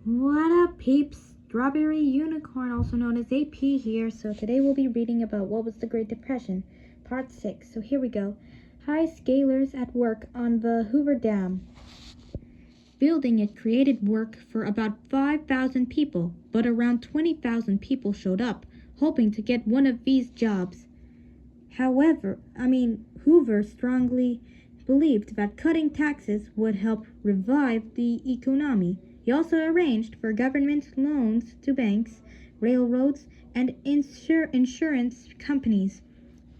What up, peeps? Strawberry Unicorn, also known as AP here. So today we'll be reading about what was the Great Depression, Part 6. So here we go. High scalers at work on the Hoover Dam. Building it created work for about 5,000 people, but around 20,000 people showed up, hoping to get one of these jobs. Hoover strongly believed that cutting taxes would help revive the economy. He also arranged for government loans to banks, railroads, and insurance companies.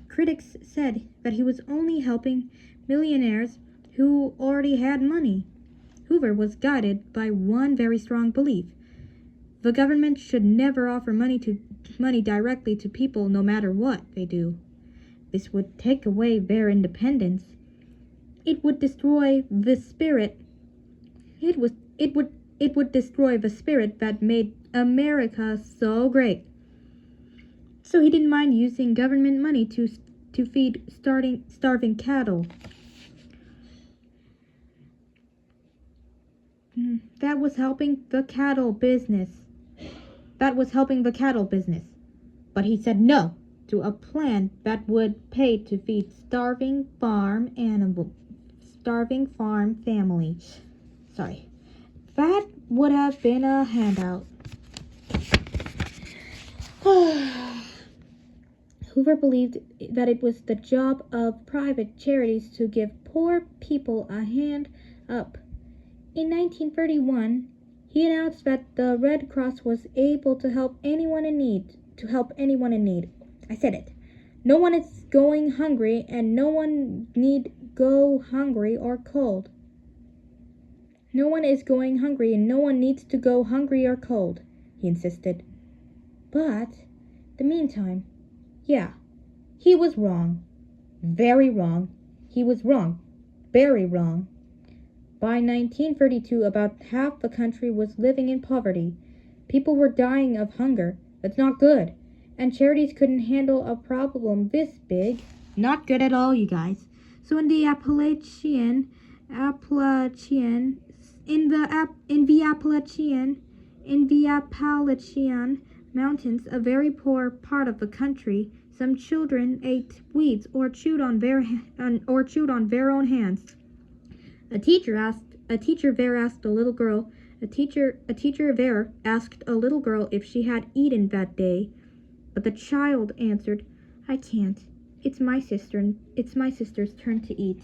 Critics said that he was only helping millionaires who already had money. Hoover was guided by one very strong belief. The government should never offer money directly to people no matter what they do. This would take away their independence. It would destroy the spirit. It would destroy the spirit that made America so great. So he didn't mind using government money to feed starving cattle. That was helping the cattle business. But he said no to a plan that would pay to feed starving farm families. Sorry. That would have been a handout. Hoover believed that it was the job of private charities to give poor people a hand up. In 1931, he announced that the Red Cross was able to help anyone in need. I said it. No one is going hungry, and no one need go hungry or cold. No one is going hungry, and no one needs to go hungry or cold, he insisted. But, the meantime, yeah, he was wrong. Very wrong. He was wrong. Very wrong. By 1932, about half the country was living in poverty. People were dying of hunger. That's not good. And charities couldn't handle a problem this big. Not good at all, you guys. So in the Appalachian Mountains, a very poor part of the country, some children ate weeds or chewed on their own hands. A teacher there asked a little girl if she had eaten that day, but the child answered, "I can't. It's my sister's turn to eat."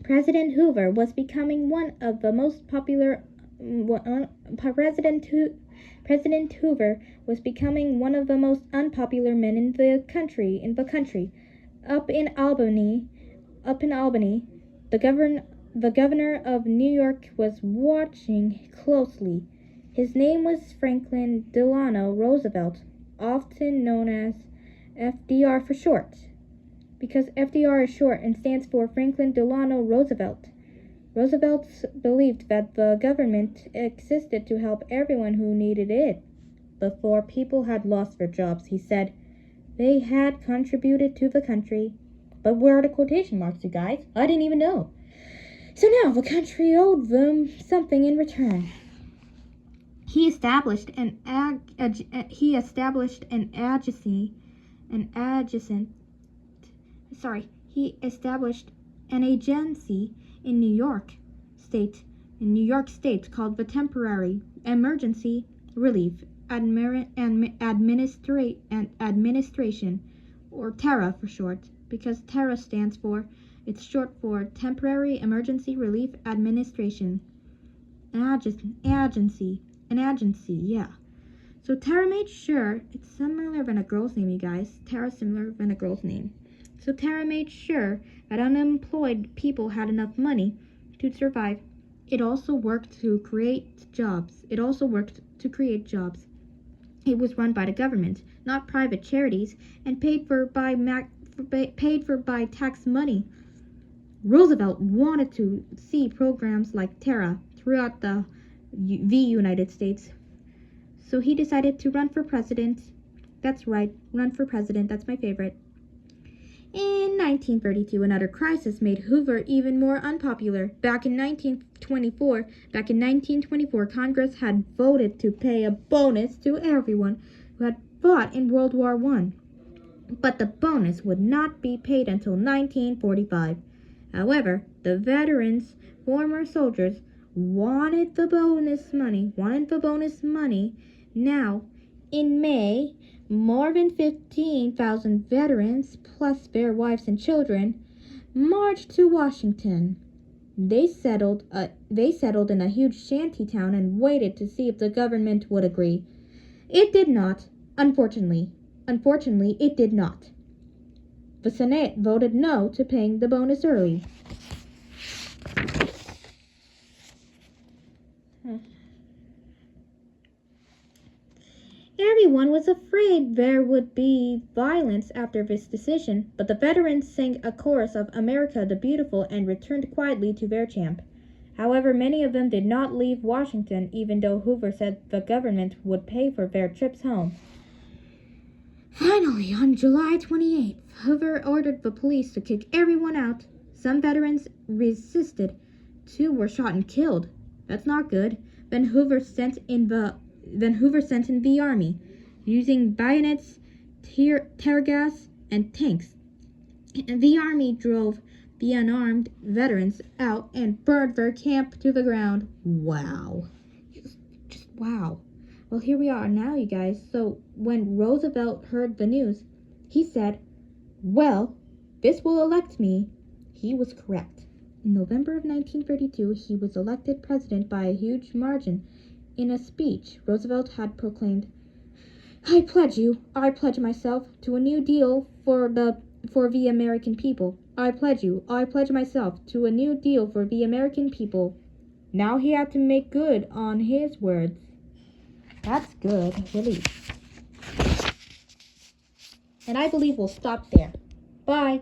President Hoover was becoming one of the most popular President Hoover was becoming one of the most unpopular men in the country. Up in Albany, the governor of New York was watching closely. His name was Franklin Delano Roosevelt, often known as FDR for short, because FDR is short and stands for Franklin Delano Roosevelt. Roosevelt believed that the government existed to help everyone who needed it. Before people had lost their jobs, he said, they had contributed to the country. But where are the quotation marks, you guys? I didn't even know. So now the country owed them something in return. He established an agency in New York State called the Temporary Emergency Relief Administration, or TERA for short, because TERA it's short for Temporary Emergency Relief Administration. An agency, yeah. So Tara made sure, it's similar than a girl's name, you guys. Tara's similar than a girl's name. So Tara made sure that unemployed people had enough money to survive. It also worked to create jobs. It was run by the government, not private charities, and paid for by tax money. Roosevelt wanted to see programs like Tara throughout the United States. So he decided to run for president. That's right, run for president. That's my favorite. In 1932, another crisis made Hoover even more unpopular. Back in 1924, Congress had voted to pay a bonus to everyone who had fought in World War I. But the bonus would not be paid until 1945. However, the veterans, former soldiers, wanted the bonus money. Now, in May, more than 15,000 veterans, plus their wives and children, marched to Washington. They settled in a huge shanty town and waited to see if the government would agree. It did not, unfortunately. It did not. The Senate voted no to paying the bonus early. Everyone was afraid there would be violence after this decision, but the veterans sang a chorus of America the Beautiful and returned quietly to their camp. However, many of them did not leave Washington, even though Hoover said the government would pay for their trips home. Finally, on July 28th, Hoover ordered the police to kick everyone out. Some veterans resisted. 2 were shot and killed. That's not good. Then Hoover sent in the army, using bayonets, tear gas, and tanks. The army drove the unarmed veterans out and burned their camp to the ground. Wow. Just wow. Well, here we are now, you guys. So when Roosevelt heard the news, he said, "Well, this will elect me." He was correct. In November of 1932, he was elected president by a huge margin. In a speech, Roosevelt had proclaimed, I pledge myself to a new deal for the American people. I pledge myself to a new deal for the American people." Now he had to make good on his words. That's good, really. And I believe we'll stop there. Bye.